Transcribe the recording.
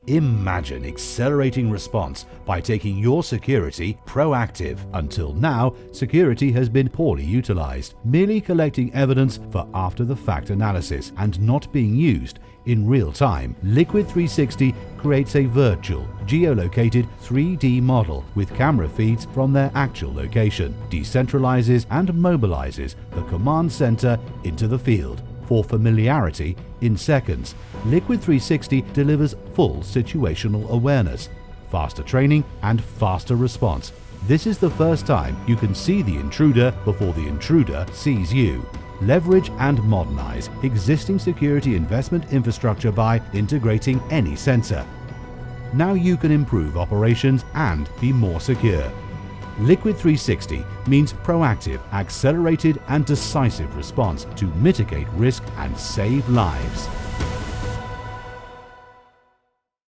Imagine accelerating response by taking your security proactive. Until now, security has been poorly utilized, merely collecting evidence for after-the-fact analysis and not being used in real time. Liquid360 creates a virtual, geolocated 3D model with camera feeds from their actual location, decentralizes and mobilizes the command center into the field. For familiarity, in seconds, Liquid360 delivers full situational awareness, faster training and faster response. This is the first time you can see the intruder before the intruder sees you. Leverage and modernize existing security investment infrastructure by integrating any sensor. Now you can improve operations and be more secure. Liquid360 means proactive, accelerated and decisive response to mitigate risk and save lives.